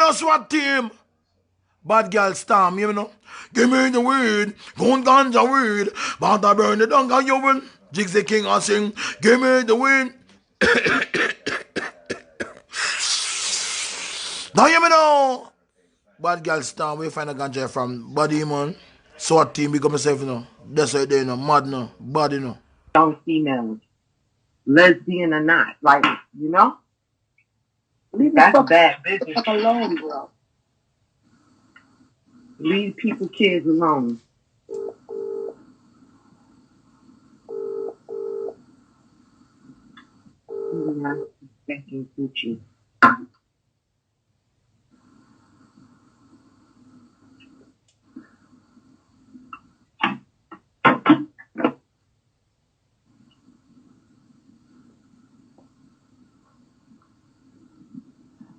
a SWAT team. Bad girl storm, you know. Give me the weed, gun ganja weed, but I burn it down, you win. Jigsy King I sing, give me the weed. Now you me know. Bad girl storm, we find a ganja from body man. SWAT team, become myself, you know. That's right there, you know. Mad, no. Bad, you know. Young females, lesbian or not, like, you know, Leave that's the bad business. fuck alone, bro. Leave people, kids alone. Thanking Gucci.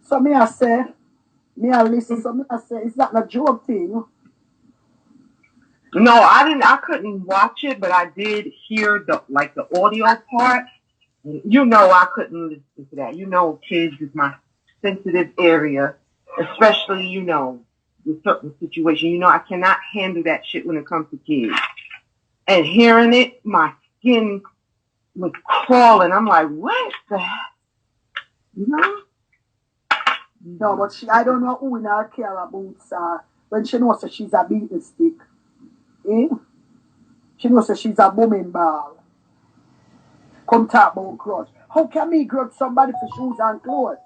So me I say, me I listen, so me I say, it's not a joke thing. No, I couldn't watch it, but I did hear the audio part. You know, I couldn't listen to that. You know, kids is my sensitive area, especially, you know, with certain situations. You know, I cannot handle that shit when it comes to kids. And hearing it, my skin was crawling. I'm like, what the heck? You know? No, but I don't know who in her care about when she knows that she's a beating stick. Eh? She knows that she's a booming ball. Come talk about grudge. How can me grudge somebody for shoes and clothes?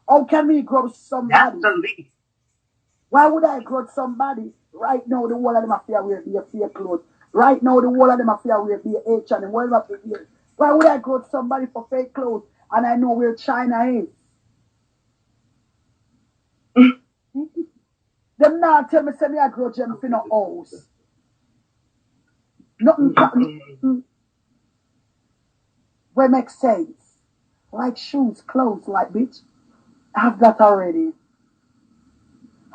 How can me grudge somebody? That's the least. Why would I grudge somebody? Right now, the whole of them are fear wear be a fake clothes. Right now, the whole of them are fear wear be a H&M. Why would I grudge somebody for fake clothes and I know where China is? Them now tell me say me I grudge them for no house. Nothing where makes sense. Like shoes, clothes, like bitch. Have that already.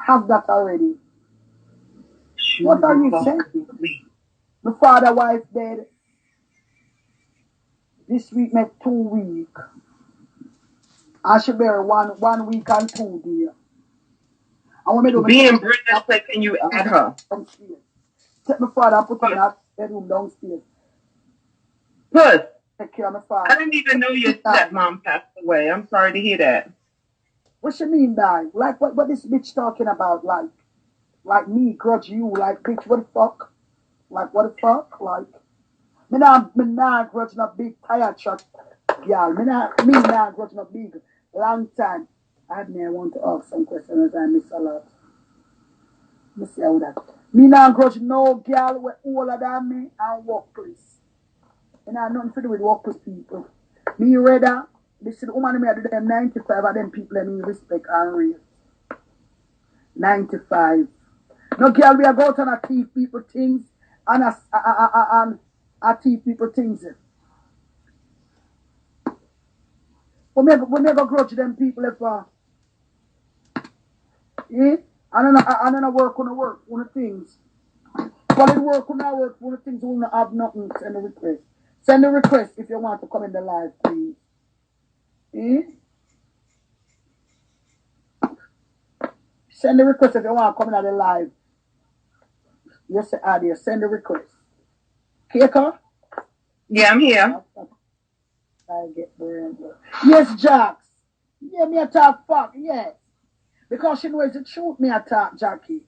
Have that already. Shoes What are you saying? My father wife dead. This week make 2 weeks. I should bear 1 week and 2 days. I want me to being Brenda said, can you add her? Downstairs. Take my father and put him in that bedroom downstairs. Puss, Take care of my father. I didn't even know your stepmom passed away. I'm sorry to hear that. What she mean by? Like what this bitch talking about? Like me grudge you? Like bitch, what the fuck? Like what the fuck? Like me not grudge no big tire truck, y'all. Me not grudge no big long time. I want to ask some questions I miss a lot. Let me see how that. Me not grudge no girl with older than me and workplace. And I have nothing to do with workplace people. Me rather, this is the woman me I do them 95 of them people that me respect and raise. 95. No girl we are go out and I teach people things and I teach people things. We never grudge them people if I don't work on the work, on the things. Quality work on the work, on the things we don't have nothing, send a request. Send a request if you want to come in the live, please. Send a request if you want to come in the live. Yes, Nadia, send a request. Keiko? Yeah, I'm here. I get brand. Yes, Jax. Yeah, me attack fuck, yes. Because she knows the truth, me attack Jackie.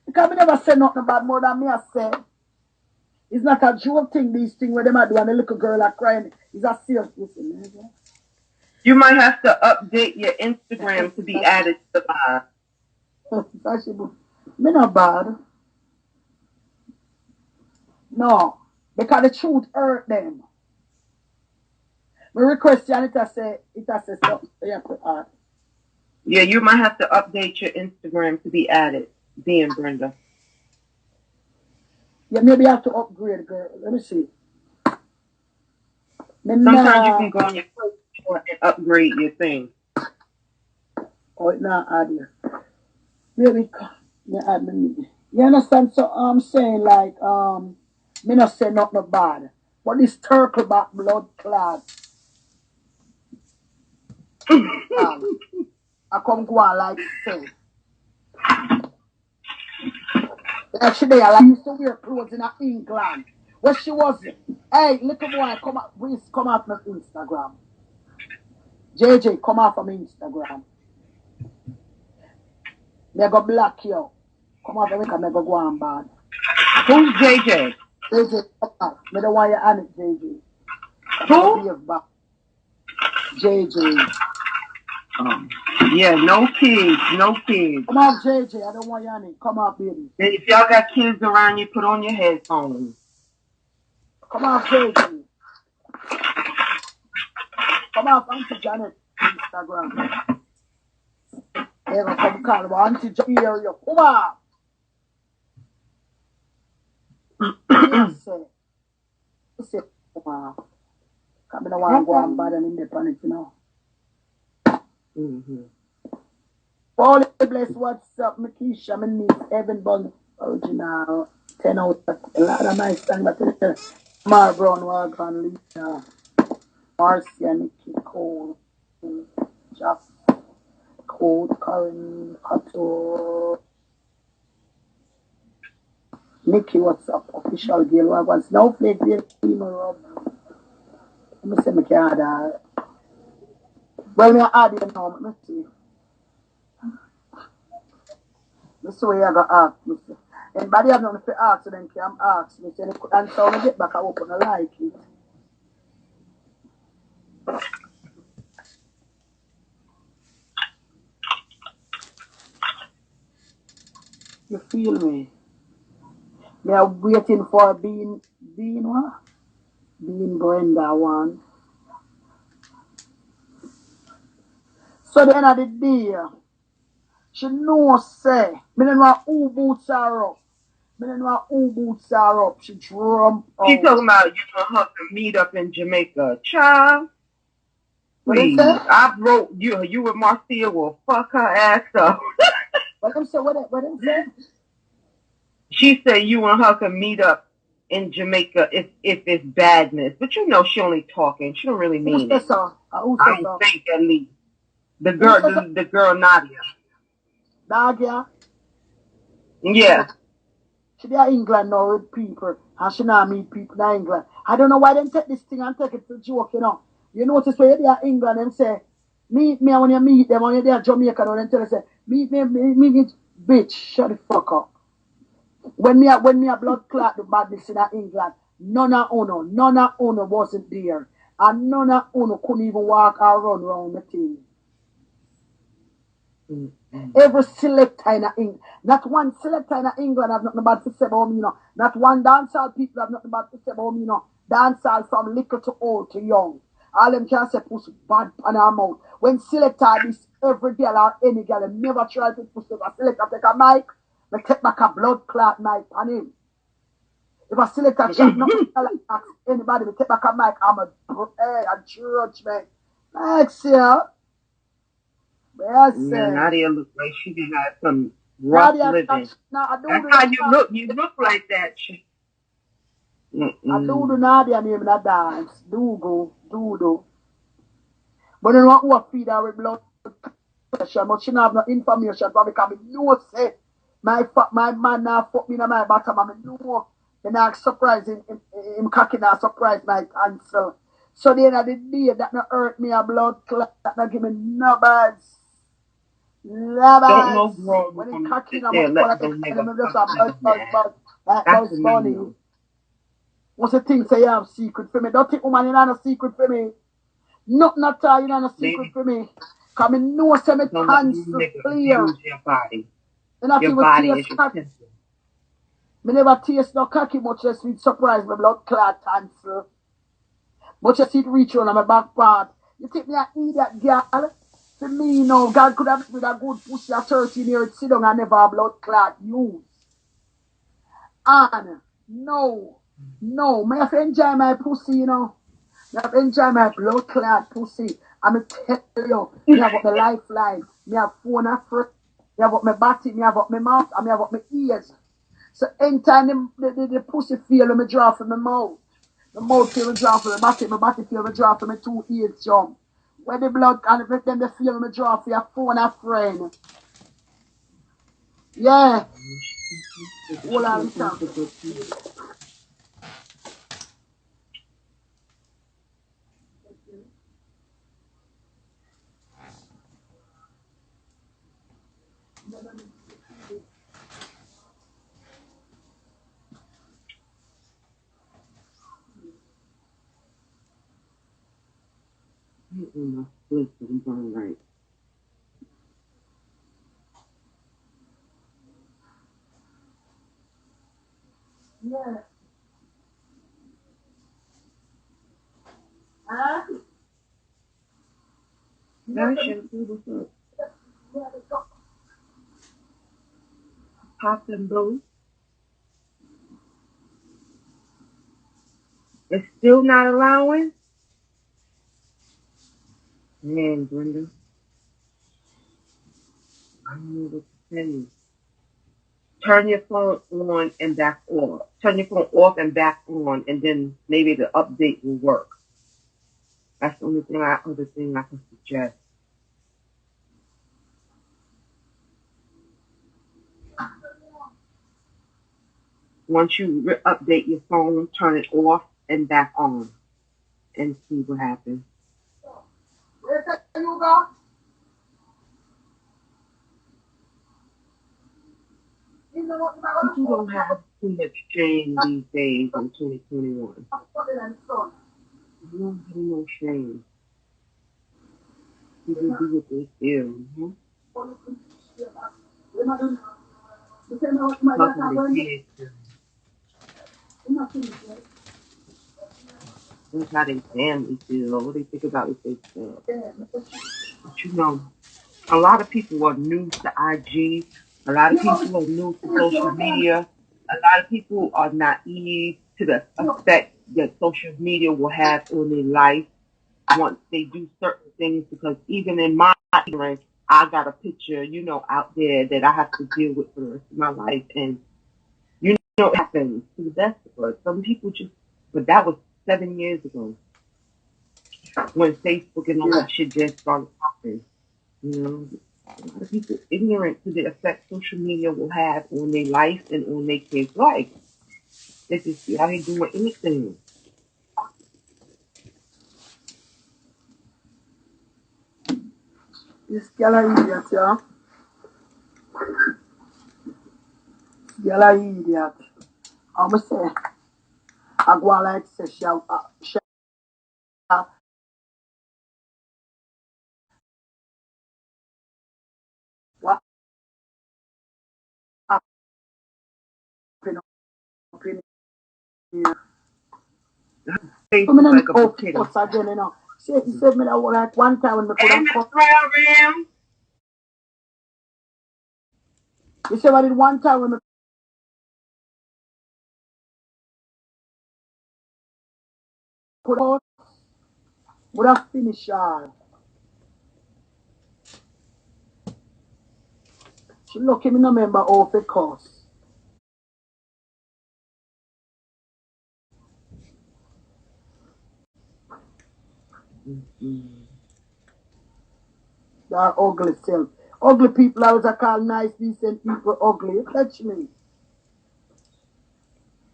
Because me never say nothing about more than me I say. It's not a joke thing, these things where they might do and the little girl are crying. It's a serious thing. You might have to update your Instagram to be added to the live. Me not bad. No. Because the truth hurt them. My request you it has something you have to add. Yeah, you might have to update your Instagram to be added, being Brenda. Yeah, maybe I have to upgrade, girl. Let me see. Sometimes you can go on your phone and upgrade your thing. Oh, it's not add here. Maybe add me. You understand? So I'm saying like me not say nothing bad. But this turtle back blood clot. I come go on like say. Actually, I used to wear clothes in England. Where she was, hey, little boy, come out, please come off my Instagram. JJ, come off of my Instagram. Me go block you. Come off of me, me go on bad. Who's JJ? JJ, come off. Me don't want you on it, JJ. Who? JJ. Yeah, no kids, no kids. Come off, JJ. I don't want you on it. Come off, baby. If y'all got kids around you, put on your headphones. Come off, JJ. Come off, Auntie Janet, Instagram. There go come call Auntie Janet. Come off. Yes, sir. Say, come off. Come in, I want to go on bad and independent, you know. Holy bless, what's up, Makisha, my niece, Evan Bond, original, 10 out of a lot of nice things, but Mar Brown, Walgon, Lisa, Marcia, Nikki, Cole, Just, Cole, Corinne, Pato, Nikki, what's up, official Gail Wagon, Snowflake, Email Rob. Let me say, I can't add. Well, me add it now, let me see. This way I got asked, Mr. Anybody have nothing to ask, so then can ask me. And so when I get back, I open a like it. You feel me? Me are waiting for Bean what? Bean Brenda one. So the end of the day, she knows say, me don't know who boots her up. Me don't know who boots her up. She drum out. She talking about you and her to meet up in Jamaica. Child, please. I wrote you and Marcia will fuck her ass up. What them say? What them say? She said you and her can meet up in Jamaica if it's badness. But you know she only talking. She don't really mean it. I don't think at least. The girl Nadia. Nadia? Yeah. She there in England now with people, and she now meet people in England. I don't know why they take this thing and take it to joke, you know. You notice when you're there in England, them say, meet me when you meet them, when you're there in Jamaica, then tell you, say, meet me, bitch, shut the fuck up. When me a blood clot the badness in England, none of uno wasn't there. And none of uno couldn't even walk or run around the thing. Every selector in England, not one selector in England have nothing bad to say about me, you know. Not one dancehall people have nothing bad to say about me, you know. Dancehall from little to old to young. All them can say Puss bad on our mouth. When selector this every girl or any girl, they never try to push a selector take a mic, they take back a blood clot mic on him. If a selector chat nothing like anybody, they take back a mic, I'm a judgment. Next year. Yes, yeah, Nadia look like she did have some rough living. That's how you look. You look like that. I do the Nadia name in that dance. Do. But then what feed her with blood pressure, but she don't have no information for me because I know say my man now fuck me in my bottom and I know then I surprise him cocking and surprise my answer. So the end of the day that not hurt me a blood clot, that not give me no bad. When it cocking I'm gonna just funny. What's the thing say you have secret for me? Don't think woman you not a secret for me. Nothing at all, you not a secret for me. Cause me know say me cancel clear. Your body. Your body is your temple. Me never taste no cocky much less sweet surprise my blood clot cancel. Much as it reach on my back part. You think me a idiot girl? For me, no, God could have with a good pussy at 13 years, sit down and never a blood clot use. And no, me have to enjoy my pussy, you know. Me have to enjoy my blood clot pussy. I'm tell you, me have got my lifeline, me have phone a friend, me have got my body, me have got my mouth, and me have got my ears. So anytime the pussy feel me draw from my mouth. The mouth feel me draw from my body feel me draw from my 2 ears jump. Where the blood and if them the feel me draw for your phone a friend. Yeah. Hold on, Sam. Right. Yeah. Huh? That shampoo was up. Pop and blue. It's still not allowing? Man, Brenda. I don't know what to tell you. Turn your phone on and back off. Turn your phone off and back on, and then maybe the update will work. That's the only other thing I can suggest. Once you update your phone, turn it off and back on, and see what happens. Where's that you go? You know what People don't have too much shame these days in 2021. You don't have no shame. People do what they feel. Mm-hmm. Talk how they feel. That's how their family feel. What they think about what they feel. But you know, a lot of people are new to IG. A lot of people are new to social media. A lot of people are naive to the effect that social media will have on their life once they do certain things. Because even in my ignorance, I got a picture, out there that I have to deal with for the rest of my life. And it happens to the best of us. Some people but that was 7 years ago when Facebook and all that shit just started popping. You know, a lot of people ignorant to the effect social media will have on their life and on their kids' life. They just be out here doing anything. This girl are idiot, yeah. Girl are idiot. I'm say, I go like say she what happened up in here. Face So me is no like a know potato. Puss again, you know. She said me that like one time when me could Hey, have Miss come. Brown Ram. You say what did one time when me could have would have finished her. She lucky me no remember how to cuss. Mm-hmm. That ugly self. Ugly people always are called nice, decent people ugly. You catch me?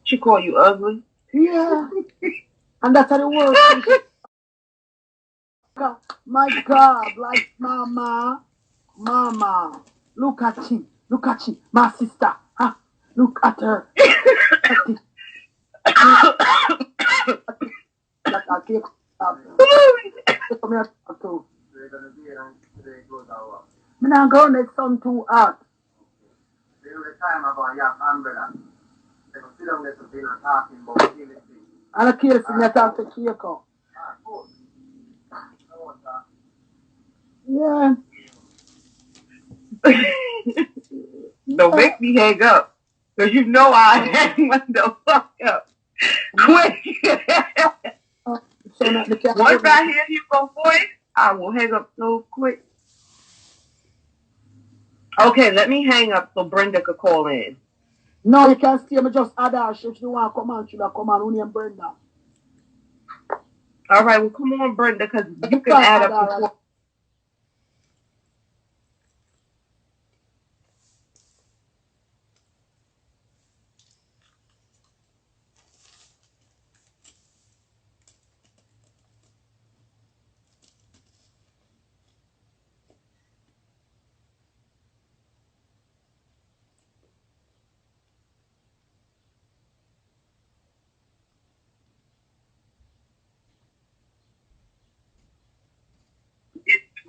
She call you ugly. Yeah. And that's how the worst thing. My God, like mama, look at she, my sister, huh? Look at her. That I take come here too. Me not go next sun too hot. And I can't see me talk to Keiko. Yeah. Don't Yeah. make me hang up. Because you know I hang the fuck up. Quick. So not the cat. Once I hear you go voice, I will hang up so quick. Okay, let me hang up so Brenda could call in. No, you can stay. Me just add her. If you want to come on, should have come on. Only Brenda. All right, well, come on, Brenda, because you can add up to 4.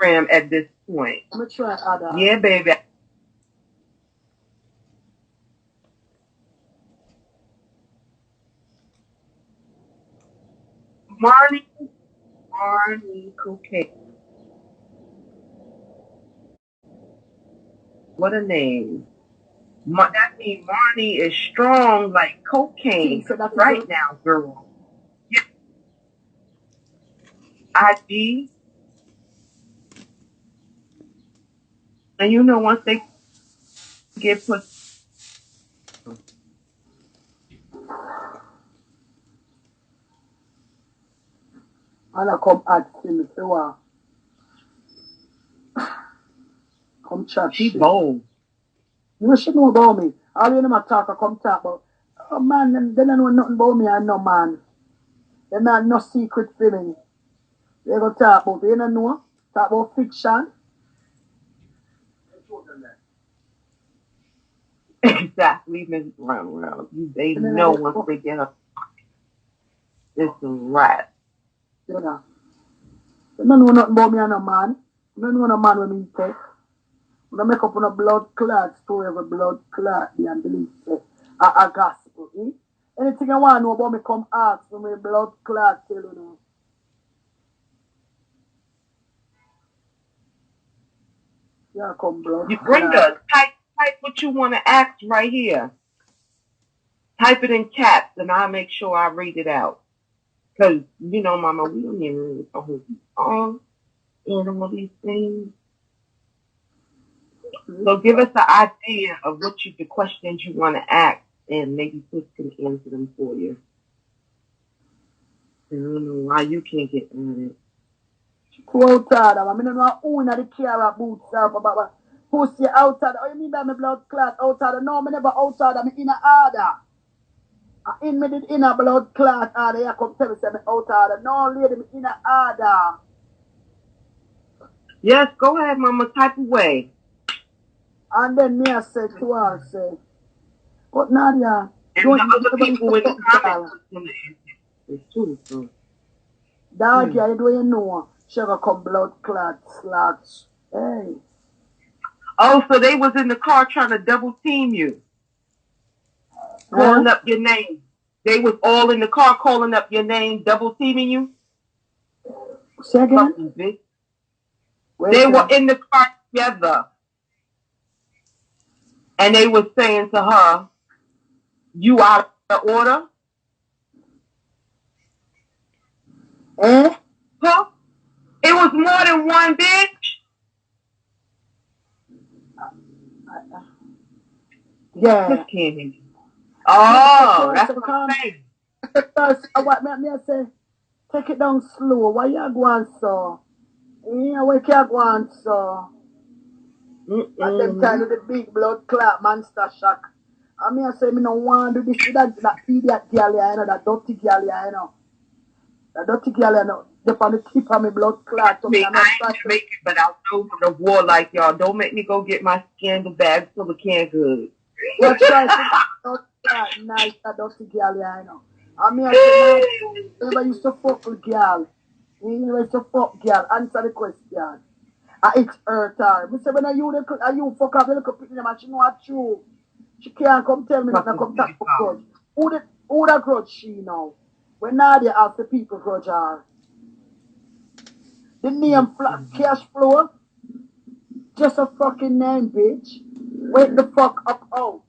Instagram at this point. I'm gonna try other. Yeah, baby. Marnie Cocaine. What a name. That means Marnie is strong like cocaine. So that is Right now, girl. Yeah, IG. And you know, once they get put. and I come ask him if you want. Come chat She shit. bold. You should know about me. All you know talk, I come talk about. Oh man, they don't know nothing about me and no man. They not no secret for me. They go talk about, you don't know? Talk about fiction. Exactly, Miss Brown. They know once they get up. It's a wrap. You know. They don't know nothing about me and no man. They don't know no man when me take. When I make up on a blood clot story of a blood clot, they and believe a gospel. Eh? Anything you want to know about me, come ask for me blood clot tell you know. Yeah, come blood clot. Brenda, type what you want to ask right here. Type it in caps, and I'll make sure I read it out. Because, you know, Mama, we don't even read the whole song and all these things. So give us an idea of the questions you want to ask, and maybe Puss can answer them for you. I don't know why you can't get on it. Who outside of me? I don't know who in the car boots up about pussy outside. Oh, you mean by my blood clot outside? No, me never outside of me in a order. In me did in a blood clot order. You come tell me say me outside. No, lady, me in a order. Yes, go ahead, Mama. Type away. And then me I say to her, say, but Nadia, And don't the you other ever used people to in the fuck comments girl? was going to answer this too. So. Dog, you do you know? She gonna come blood clot slugs. Hey. Oh, so they was in the car trying to double team you, calling up your name. They was all in the car calling up your name, double teaming you. Say again? Bitch. Wait They were in the car together, and they was saying to her, "You out of order." Eh? Huh? It was more than one bitch. Yeah. Just can't hear you. Oh, that's what I'm Come. saying. First, what me I say? Take it down slow. Why you going so? Yeah, why you going so? At them time of the big blood clot monster shock. I mean I say me no want to do this with that idiot girl you know, that dirty girl you know. That dirty girl you know. They on the tip of me blood clot. So Me, me I'm I not ain't Jamaican, but I'll know from the war like y'all. Don't make me go get my scandal bag full of canned goods. Well, try to nice that dirty girl you know. I mean I say no, never used to fuck with girl. You never used to fuck girl. Answer the question. It's hurt her. Me say when you fuck up the little picking them and she know what true. She can't come tell me nothing, come talk for grudge. Who the grudge she now? When Nadia ask the people grudge her. The name cash flow, just a fucking name, bitch. Wake the fuck up out.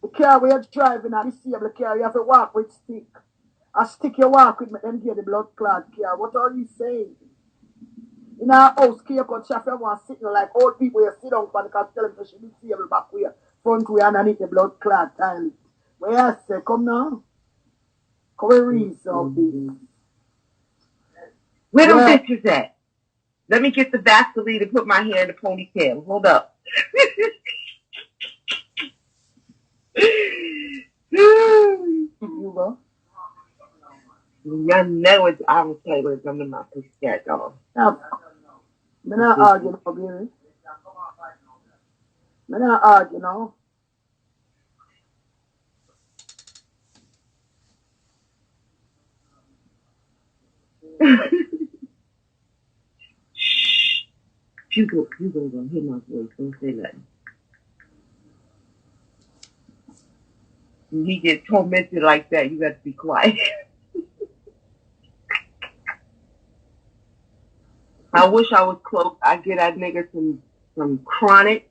The car where you're driving and the car, you have to walk with stick. A stick you walk with me, then get the blood clot car. What are you saying? In our house, Keiko chauffeur want sitting like old people you sit down for the car tell them she be table back way, front way underneath the blood clot tile. Where I say, come now. Come and read something. Where them Yeah. bitches at? Let me get the Vaseline and put my hair in the ponytail. Hold up. You go. Y'all know it's I was play with them in my pussycat dog. Now, me not argue no, baby. Me not argue no. Shh. Hugo gonna hear my voice. Don't say nothing. When he get tormented like that, you got to be quiet. I wish I was close. I get that nigga some chronic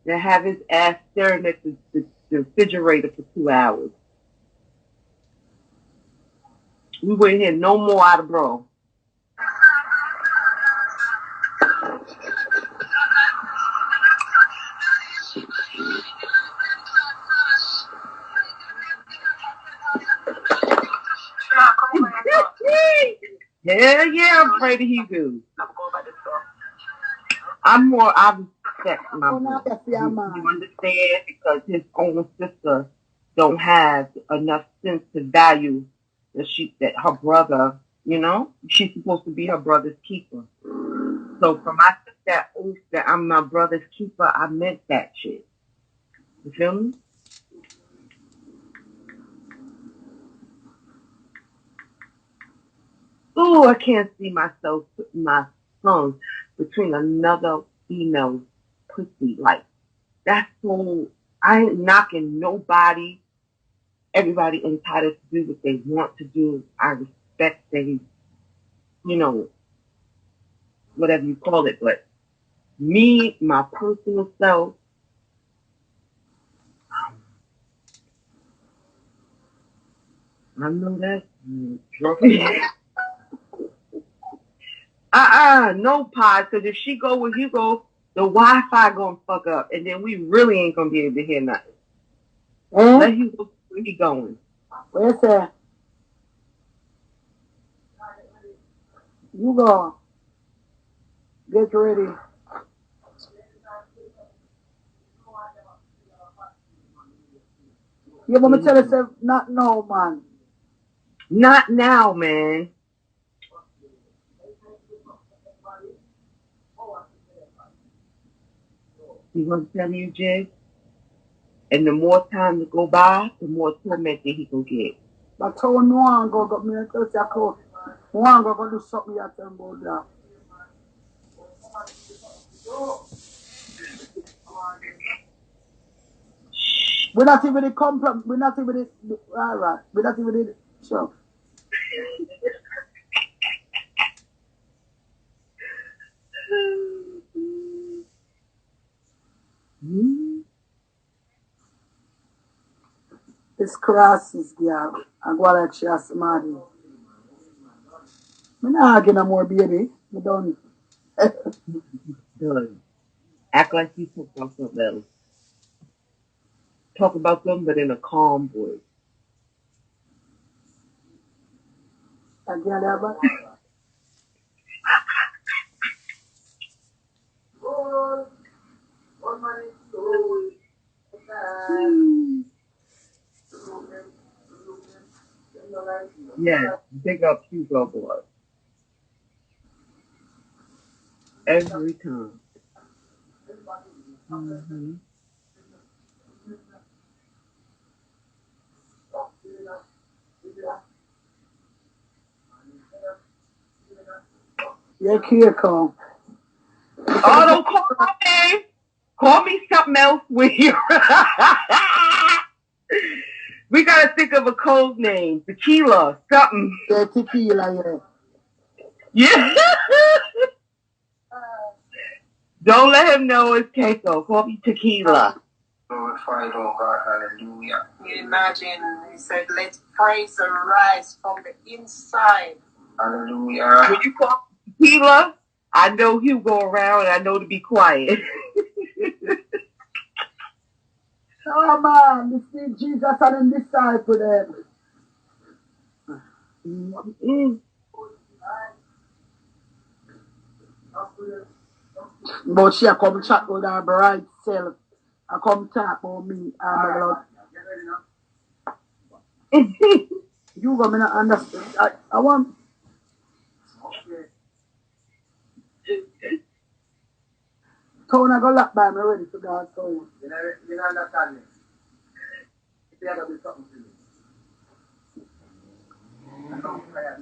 and have his ass staring at the refrigerator for 2 hours. We wouldn't hear no more out of bro. Hell yeah, I'm afraid of Hugo. I respect my Oh, now bro. that's your You man. understand? Because his own sister don't have enough sense to value that her brother, you know, she's supposed to be her brother's keeper. So from I took that oath that I'm my brother's keeper, I meant that shit. You feel me? Ooh, I can't see myself putting my tongue between another female's pussy. Like, that's so, I ain't knocking nobody. Everybody entitled to do what they want to do. I respect they, you know, whatever you call it. But me, my personal self, I know that. No pod. Because if she go with Hugo, the Wi-Fi gonna fuck up, and then we really ain't gonna be able to hear nothing. Eh? Let Hugo where he going. Where you say? You go. Get ready. Yeah, but Where me he tell going. you, not now, man. Not now, man. He gonna tell you, Jay. And the more time to go by, the more tormented he gonna get. But how no one go got me and tell you, go. One go do something you tell me about that. We're not even the compliment. We're not even the all right. We're not even the show. It's crosses, girl. I go like she has somebody. Me not argue no more, baby. Me done. Good. Act like you talk about something else. Talk about them, but in a calm voice. I get that, but Yes, big up Hugo boy. Every time. Mm-hmm. yeah, Keiko. Oh, don't call my name. Call me something else when you. We gotta think of a code name. Tequila, something. Yeah, tequila, yeah. Yeah. Don't let him know it's Keiko. Call me Tequila. Glorified, oh God, hallelujah. You imagine, he said, let praise arise from the inside. Hallelujah. When you call me Tequila, I know he'll go around and I know to be quiet. Oh man, this is Jesus and the disciple them. Mm-mm. But she a come chat with her bright self. I come talk about me and my blood. You go me not understand. I want. Town I go lock by me ready to go so. You understand me? If you have to do something to me. I don't care.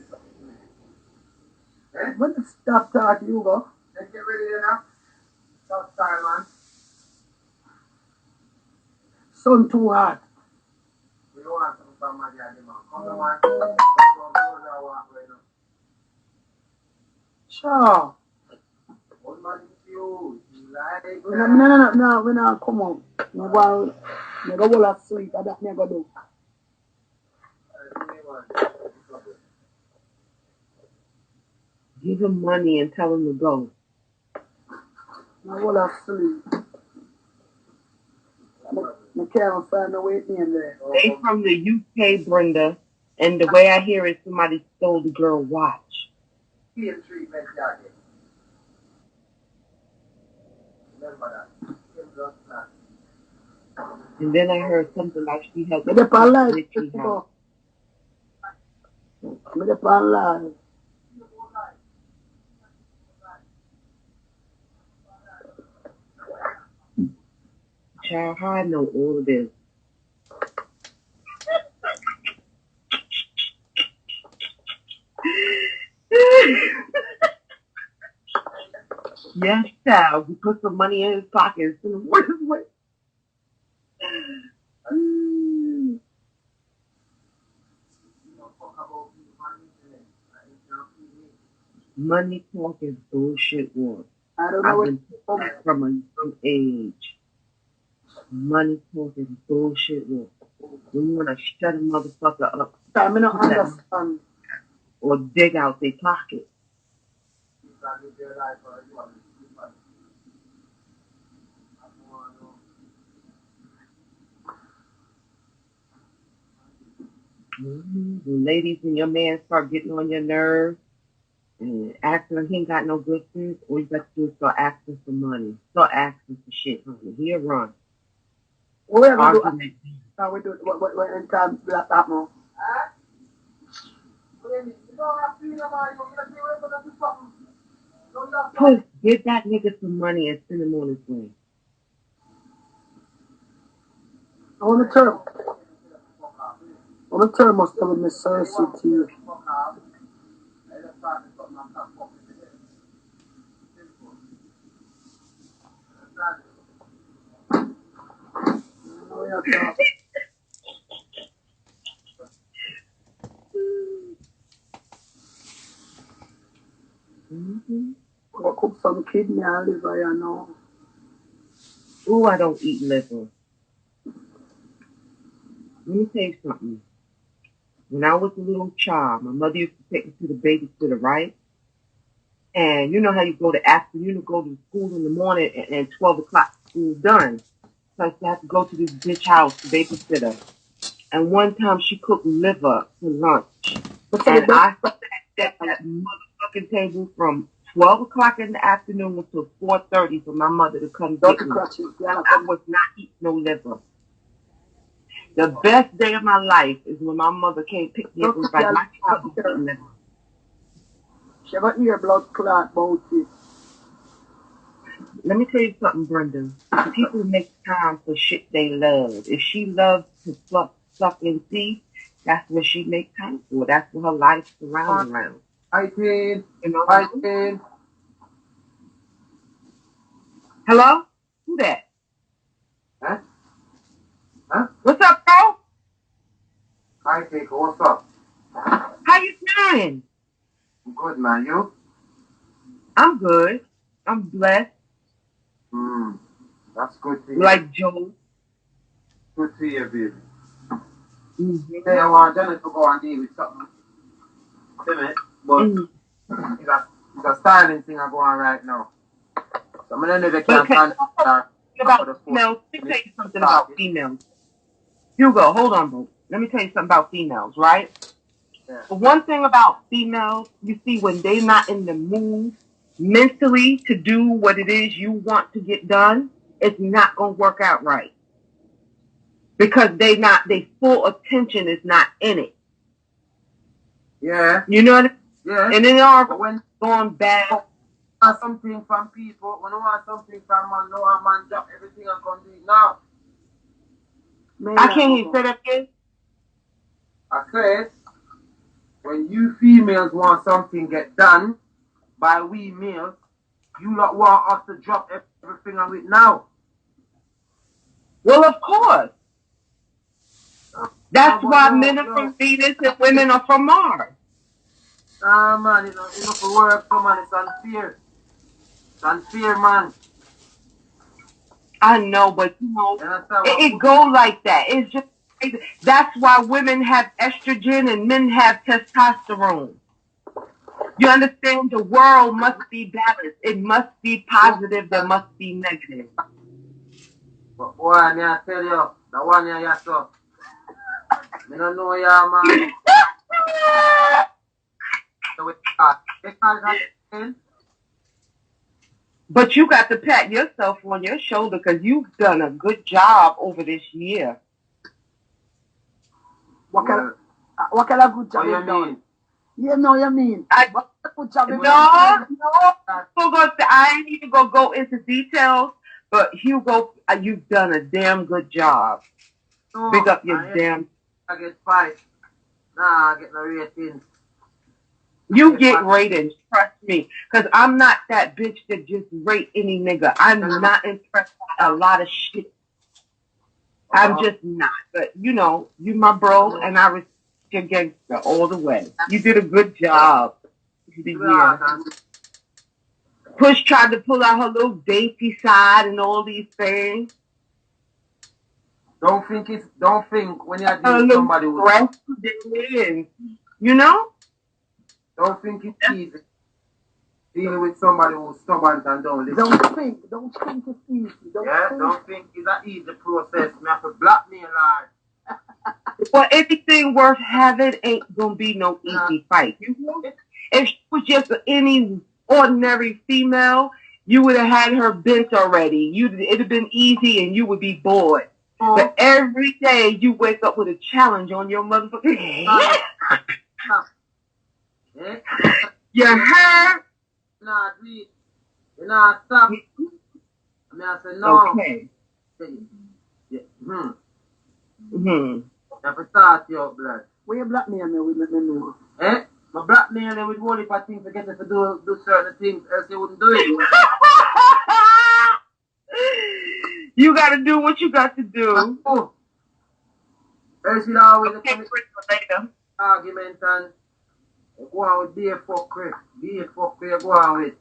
When you stop talking, you go. Let's get ready now. Stop time, man. Sun too hot. We don't want something from my daddy, man. Come on, man. Sure. What man is you? No, we not come on. No go fall asleep. That me go do. Give him money and tell him to go. No fall asleep. I can't find no way in there. They from the UK, Brenda, and the way I hear it, somebody stole the girl watch. And then I heard something like she had Me dey pan live. Me dey pan live. Child, how I know all of this? Yes, child. He put some money in his pockets and went his way. Money talk is bullshit war. I don't know I've been told that from a young age. Money talk is bullshit war. When you want to shut a motherfucker up, I mean, not understand. Or dig out their pocket. The ladies and your man start getting on your nerves and asking him he ain't got no good sense, all you got to do is start asking for money. Start asking for shit, honey. He'll run. What are we doing? Now we do what in time that happen? Puss, give that nigga some money and send him on his way. I want to turn most of the Cersei to you. Go cook some kidney and liver, you know. Ooh, I don't eat liver. Let me tell you something. When I was a little child, my mother used to take me to the babysitter, right? And you know how you go to afternoon, you go to school in the morning and 12 o'clock school done. So I used to have to go to this bitch house, the babysitter. And one time she cooked liver for lunch. And I sat at that motherfucking table from 12 o'clock in the afternoon until 4:30 for my mother to come get me. I was not eating no liver. The best day of my life is when my mother came pick me up and was like, my child is eating liver. She got your blood clot about it. Let me tell you something, Brenda. People make time for shit they love. If she loves to suck and see, that's what she makes time for. That's what her life's surrounded around. I did. You know? I did. Hello? Who that? Huh? Huh? What's up, bro? Hi, Keiko. What's up? How you feeling? I'm good, man. You? I'm good. I'm blessed. That's good to hear. Like Joe. Good to hear, baby. Mm-hmm. I want Johnny to go and deal with something. But it's a styling thing I'm going right now. So I'm going to about females. Let me tell you something about females. Hugo, hold on, bro. Let me tell you something about females, right? Yeah. The one thing about females, you see, when they're not in the mood, mentally to do what it is you want to get done, it's not going to work out right. Because their full attention is not in it. Yeah. You know what I mean? Yeah. And then all when going bad. Want something from people, when I want something from man, no a man drop everything and come do it now. I can't even say that again. I said, when you females want something get done by we males, you not want us to drop everything on it now. Well, of course. That's why men are from Venus and women are from Mars. Man, you know for work, so man, it's unfair. It's unfair, man. I know, but you know, it go like that. It's just that's why women have estrogen and men have testosterone. You understand? The world must be balanced. It must be positive. There must be negative. But boy, I tell you, the one you so. I don't know ya, man. But you got to pat yourself on your shoulder because you've done a good job over this year. What kind of good job you done? You know what I mean? What good job you done? No. I ain't even going to go into details, but Hugo, you've done a damn good job. No, big up your damn. I get 5. Nah, I get no ratings. You get ratings, trust me. Because I'm not that bitch that just rate any nigga. I'm not impressed by a lot of shit. I'm just not. But, you know, you my bro, and I respect your gangster all the way. You did a good job. Yeah. Push tried to pull out her little dainty side and all these things. Don't think when you're dealing with somebody who's... You know? Don't think it's easy. Dealing with somebody who's stubborn and don't listen. Don't think it's easy. Don't think it's an easy process. Me have to blackmail her. Well, anything worth having ain't gonna be no easy fight. You know? If she was just any ordinary female, you would have had her bent already. It'd have been easy and you would be bored. But every day you wake up with a challenge on your motherfucking head. You heard? Nah, please. You know, stop. I mean, I said, no. Okay. Yeah. Mm-hmm. Never start your blood. Where you blackmail me with me know? My blackmail you with one if I think to get her to do certain things, else you wouldn't do it. You gotta do what you got to do. Else you always argument and go on with be a fucker. Be a fucker you go on with.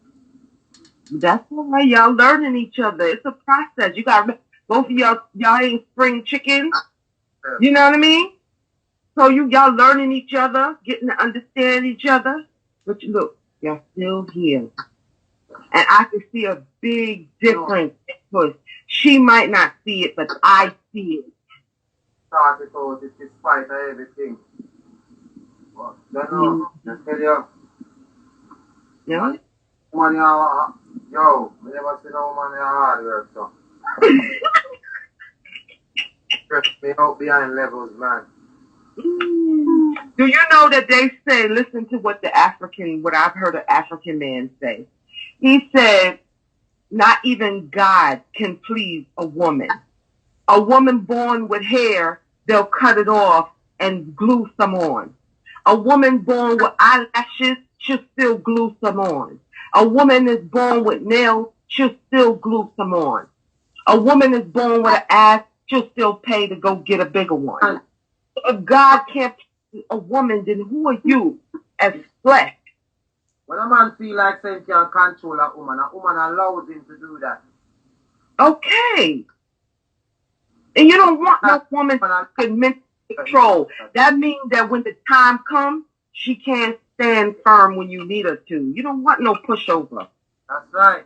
That's why y'all learning each other. It's a process. You got both of y'all ain't spring chickens. You know what I mean? So y'all learning each other, getting to understand each other. But look, y'all still here. And I can see a big difference. Because she might not see it, but I see it. Started all this despite everything. But I tell you. Yeah. Money, yo, we never see no money hard work, so. Stress me out behind levels, man. Do you know that they say, listen to what I've heard an African man say. He said, not even God can please a woman. A woman born with hair, they'll cut it off and glue some on. A woman born with eyelashes, she'll still glue some on. A woman is born with nails, she'll still glue some on. A woman is born with an ass, she'll still pay to go get a bigger one. If God can't please a woman, then who are you as flesh? When a man feel like saying he can control a woman allows him to do that. Okay. And you don't want no woman to commit control. That means that when the time comes, she can't stand firm when you need her to. You don't want no pushover. That's right.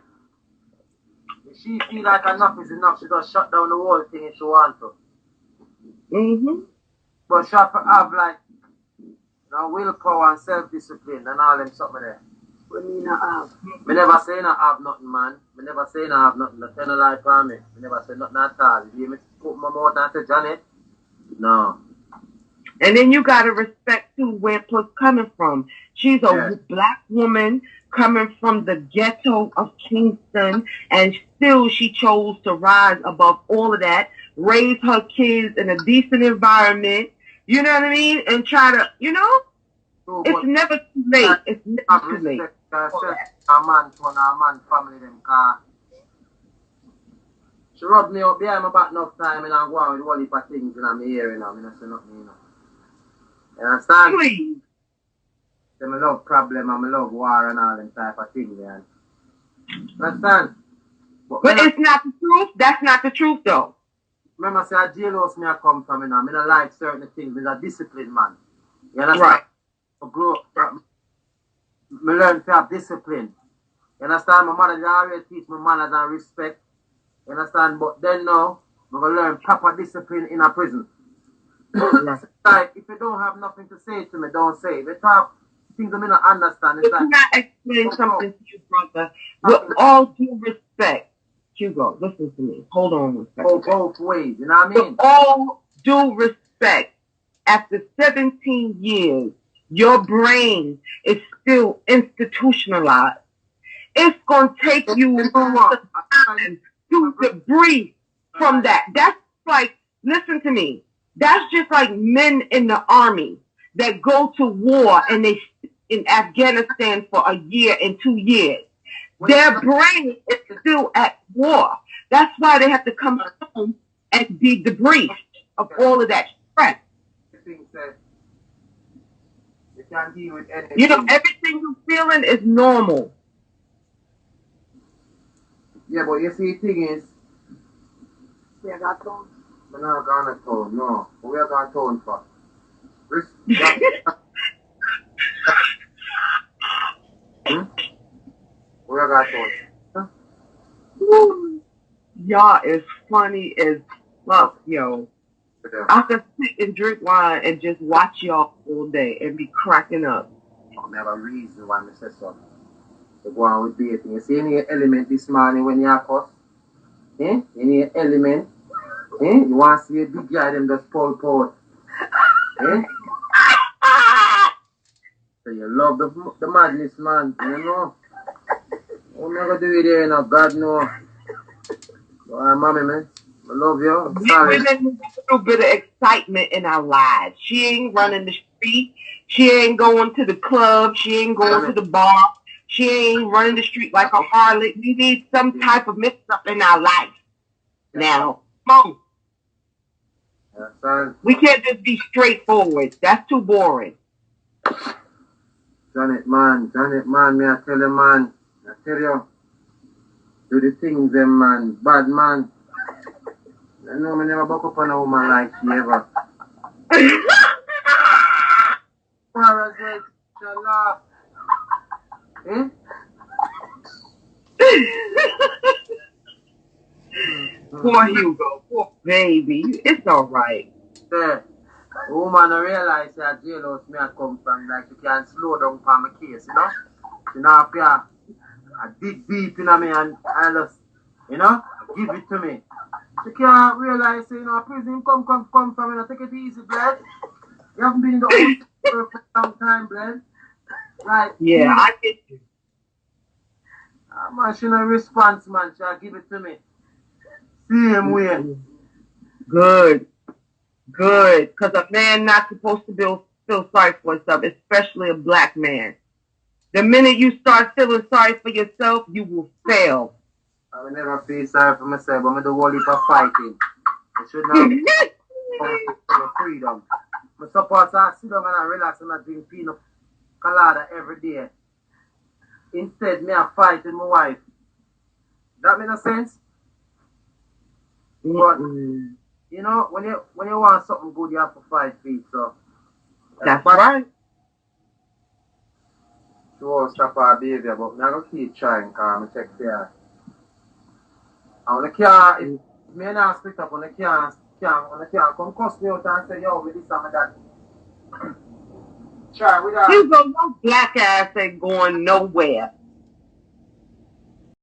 If she feel like enough is enough, she just shut down the whole thing if she wants to. Mm-hmm. But she have to have like willpower and self-discipline and all them something there. We mean have. Me never say no have nothing, man. Me never say no have nothing. No tell no lie for me. Me never say nothing at all. You hear me put my mouth and say Janet? No. And then you gotta respect too where Puss coming from. She's a Yes. black woman coming from the ghetto of Kingston, and still she chose to rise above all of that, raise her kids in a decent environment. You know what I mean? And try to, So, it's but never too late. It's have never too late. respect yourself. A man to a man family them car. She rubbed me up behind my back enough time and I go on with all heap of things in my ear, you know. I say nothing, you know. You understand? Please. Say me love problem and me love war and all them type of things, man. Understand? But me it's not the truth. That's not the truth, though. remember say a jailhouse me I come from, you know. Me not like certain things. Me a disciplined man. You understand? Right. I grew up, me learn to have discipline. You understand? My mother did always teach me manners and respect. You understand? But then now, I'm going to learn proper discipline in a prison. Like, if you don't have nothing to say to me, don't say. If you talk things I may not understand, it's But like... can I explain something to you, brother? With all due respect, Hugo, listen to me. Hold on one second. Go both ways, you know what I mean? With all due respect, after 17 years, your brain is still institutionalized. It's going to take you time to debrief from that. That's like, listen to me. That's just like men in the army that go to war and they sit in Afghanistan for a year and 2 years. Their brain is still at war. That's why they have to come home and be debriefed of all of that stress. You can't deal with anything. You know, everything you're feeling is normal. Yeah, but you see, the thing is, Yeah, got on. we're not going to town, no. What we are going to town for? We are going to town. Y'all is funny as fuck, yo. I could sit and drink wine and just watch y'all all day and be cracking up. I have a reason why I say so. To go on with dating. You see any element this morning when you are cuss? Eh? Any element? Eh? You want to see a big guy them just pull out? Eh? So you love the madness, man. You know? What am I going to do with you, you know? God know. Well, mommy, man. I love you. I'm sorry. Women need a little bit of excitement in our lives. She ain't running the street. She ain't going to the club. She ain't going to the bar. She ain't running the street like a harlot. We need some type of mix up in our life. Now, come on. We can't just be straightforward. That's too boring. Janet, man, me I tell you, man. I tell you. Do the things, them, man. Bad, man. I know me never buck up on a woman like she ever. Parasite, shall laugh. Eh? Poor Hugo. Poor baby. It's all right. Yeah. The woman I realize that jailhouse me I come from, like she can slow down for my case, you know? She now have to dig deep in me and just, you know, give it to me. She can't realize, you know, prison come from, you know, take it easy, blood. You haven't been in the house for a long time, blood. Right? Yeah, I get you. Man, she no response, man. She'll give it to me. Same way. Good. Good. Because a man not supposed to feel sorry for himself, especially a black man. The minute you start feeling sorry for yourself, you will fail. I will never feel sorry for myself, but I do all heap of fighting. I should not for freedom. I suppose I sit down and I relax and I drink pina colada every day. Instead, me I fight with my wife. That makes no sense? But, you know, when you want something good, you have to fight for it, so. That's right. She won't stop her behavior, but I'm going to keep trying, because I check for her. And when I can't, if me and her split up, when I can't come cuss me out and say, yo, with this and that. Try with Hugo, your black ass ain't going nowhere.